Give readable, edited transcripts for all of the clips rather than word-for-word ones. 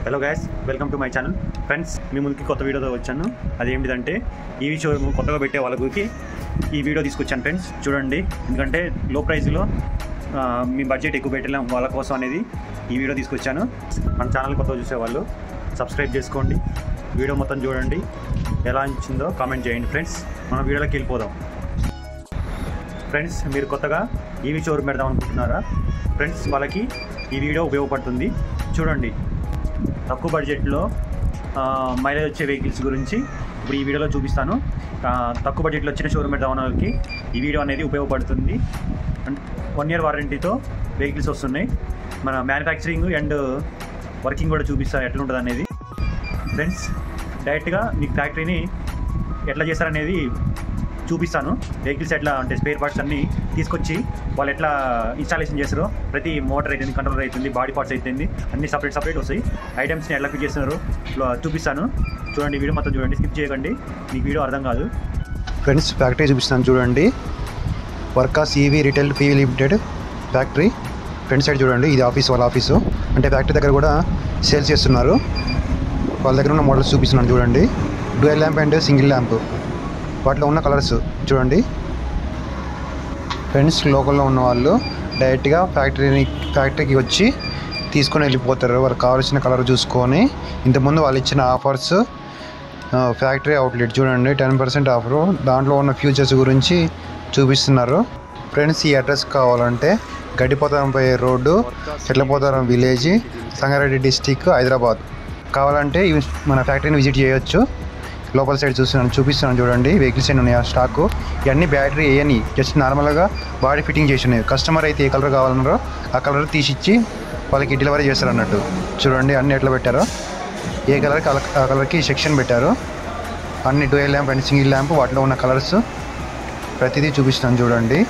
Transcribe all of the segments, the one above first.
Hello guys, welcome to my channel. Friends, మీ ముందుకి కొత్త వీడియోతో వచ్చాను. అదేంటిదంటే ఈవీ షోరూమ్ కొత్తగా పెట్టే వాళ్ళకి ఈ వీడియో తీసుకొచ్చాను ఫ్రెండ్స్. చూడండి, ఎందుకంటే లో ప్రైస్లో మీ బడ్జెట్ ఎక్కువ పెట్టలేం వాళ్ళ కోసం అనేది ఈ వీడియో తీసుకొచ్చాను. మన ఛానల్ కొత్తగా చూసేవాళ్ళు సబ్స్క్రైబ్ చేసుకోండి, వీడియో మొత్తం చూడండి, ఎలా అనిపించిందో కామెంట్ చేయండి. ఫ్రెండ్స్, మన వీడియోలోకి వెళ్ళిపోదాం. ఫ్రెండ్స్, మీరు కొత్తగా ఈవీ షోరూమ్ పెడదాం అనుకుంటున్నారా? ఫ్రెండ్స్, వాళ్ళకి ఈ వీడియో ఉపయోగపడుతుంది. చూడండి, తక్కువ బడ్జెట్లో మైలేజ్ వచ్చే వెహికల్స్ గురించి ఇప్పుడు ఈ వీడియోలో చూపిస్తాను. తక్కువ బడ్జెట్లో చిన్న షోరూమ్ పెడదాం అన్న వాళ్ళకి ఈ వీడియో అనేది ఉపయోగపడుతుంది. 1 year వారంటీతో వెహికల్స్ వస్తున్నాయి. మన మ్యానుఫ్యాక్చరింగ్ అండ్ వర్కింగ్ కూడా చూపిస్తాను ఎట్లా ఉంటుంది అనేది. ఫ్రెండ్స్, డైరెక్ట్గా మీకు ఫ్యాక్టరీని ఎట్లా చేస్తారనేది చూపిస్తాను. వెహికల్స్ ఎట్లా అంటే స్పేర్ పార్ట్స్ అన్నీ తీసుకొచ్చి వాళ్ళు ఎట్లా ఇన్స్టాలేషన్ చేస్తారో, ప్రతి మోటార్ అవుతుంది, కంట్రోలర్ అవుతుంది, బాడీ పార్ట్స్ అవుతుంది, అన్నీ సపరేట్ వస్తాయి. ఐటమ్స్ని ఎట్లా ఫిట్ చేస్తున్నారో చూపిస్తాను. చూడండి, వీడియో మొత్తం చూడండి, స్కిప్ చేయకండి, మీకు వీడియో అర్థం కాదు. ఫ్రెండ్స్, ఫ్యాక్టరీ చూపిస్తాను చూడండి. వర్కాస్ EV retail PV limited factory front side చూడండి. ఇది వాళ్ళ ఆఫీసు. అంటే ఫ్యాక్టరీ దగ్గర కూడా సేల్స్ చేస్తున్నారు. వాళ్ళ దగ్గర ఉన్న మోడల్స్ చూపిస్తున్నాను చూడండి. Dual lamp and single lamp, వాటిలో ఉన్న కలర్స్ చూడండి. ఫ్రెండ్స్, లోకల్లో ఉన్న వాళ్ళు డైరెక్ట్గా ఫ్యాక్టరీకి వచ్చి తీసుకొని వెళ్ళిపోతారు. వాళ్ళకి కావాల్సిన కలర్ చూసుకొని. ఇంతకుముందు వాళ్ళు ఇచ్చిన ఆఫర్స్, ఫ్యాక్టరీ అవుట్లెట్ చూడండి, 10% ఆఫర్, దాంట్లో ఉన్న ఫ్యూచర్స్ గురించి చూపిస్తున్నారు. ఫ్రెండ్స్, ఈ అడ్రస్ కావాలంటే గడ్డిపోతారం పోయే road, Chetlapotharam village, Sangareddy district, Hyderabad. కావాలంటే మన ఫ్యాక్టరీని విజిట్ చేయొచ్చు. లోపల సైడ్ చూపిస్తున్నాను చూడండి. వెహికల్స్ ఎన్ని ఉన్నాయి, స్టాకు ఇవన్నీ బ్యాటరీ వేయని జస్ట్ నార్మల్గా బాడీ ఫిట్టింగ్ చేసి ఉన్నాయి. కస్టమర్ అయితే ఏ కలర్ కావాలన్నారో ఆ కలర్ తీసిచ్చి వాళ్ళకి డెలివరీ చేస్తారు అన్నట్టు. చూడండి, అన్నీ ఎట్లా పెట్టారో, ఏ కలర్కి ఆ కలర్కి సెక్షన్ పెట్టారు. అన్ని dual lamp and single lamp, వాటిలో ఉన్న కలర్స్ ప్రతిదీ చూపిస్తున్నాను చూడండి.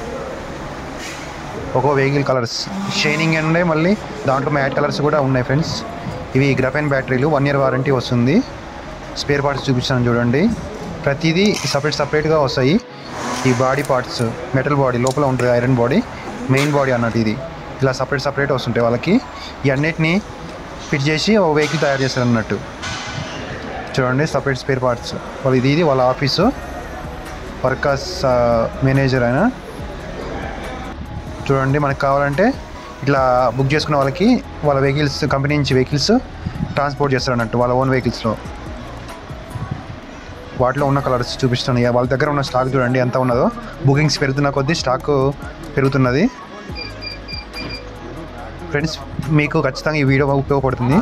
ఒక్కో వెహికల్ కలర్స్ షైనింగ్ ఉన్నాయి, మళ్ళీ దాంట్లో మ్యాట్ కలర్స్ కూడా ఉన్నాయి. ఫ్రెండ్స్, ఇవి గ్రాఫైన్ బ్యాటరీలు, 1 year వారంటీ వస్తుంది. స్పేర్ పార్ట్స్ చూపిస్తాను చూడండి. ప్రతిదీ సపరేట్గా వస్తాయి. ఈ బాడీ పార్ట్స్, మెటల్ బాడీ లోపల ఉంటుంది, ఐరన్ బాడీ, మెయిన్ బాడీ అన్నట్టు. ఇది ఇలా సపరేట్ వస్తుంటాయి వాళ్ళకి. ఈ అన్నిటినీ ఫిట్ చేసి ఒక వెహికల్ తయారు చేస్తారు అన్నట్టు. చూడండి, సపరేట్ స్పేర్ పార్ట్స్. ఇది వాళ్ళ ఆఫీసు. వర్కాస్ మేనేజర్ అయినా చూడండి. మనకు కావాలంటే ఇట్లా బుక్ చేసుకున్న వాళ్ళకి వాళ్ళ వెహికల్స్, కంపెనీ నుంచి వెహికల్స్ ట్రాన్స్పోర్ట్ చేస్తారు అన్నట్టు వాళ్ళ ఓన్ వెహికల్స్లో. వాటిలో ఉన్న కలర్స్ చూపిస్తాను. వాళ్ళ దగ్గర ఉన్న స్టాక్ చూడండి ఎంత ఉన్నదో. బుకింగ్స్ పెరుగుతున్న కొద్దీ స్టాక్ పెరుగుతున్నది. ఫ్రెండ్స్, మీకు ఖచ్చితంగా ఈ వీడియో ఉపయోగపడుతుంది.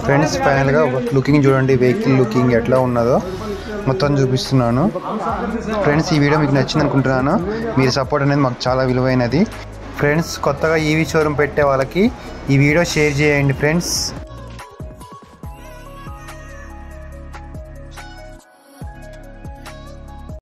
ఫ్రెండ్స్, ఫైనల్గా లుకింగ్ చూడండి, వెహికల్ లుకింగ్ ఎట్లా ఉన్నదో మొత్తం చూపిస్తున్నాను. ఫ్రెండ్స్, ఈ వీడియో మీకు నచ్చింది అనుకుంటున్నాను. మీరు సపోర్ట్ అనేది మాకు చాలా విలువైనది. ఫ్రెండ్స్, కొత్తగా ఈవీ షోరూమ్ పెట్టే వాళ్ళకి ఈ వీడియో షేర్ చేయండి ఫ్రెండ్స్.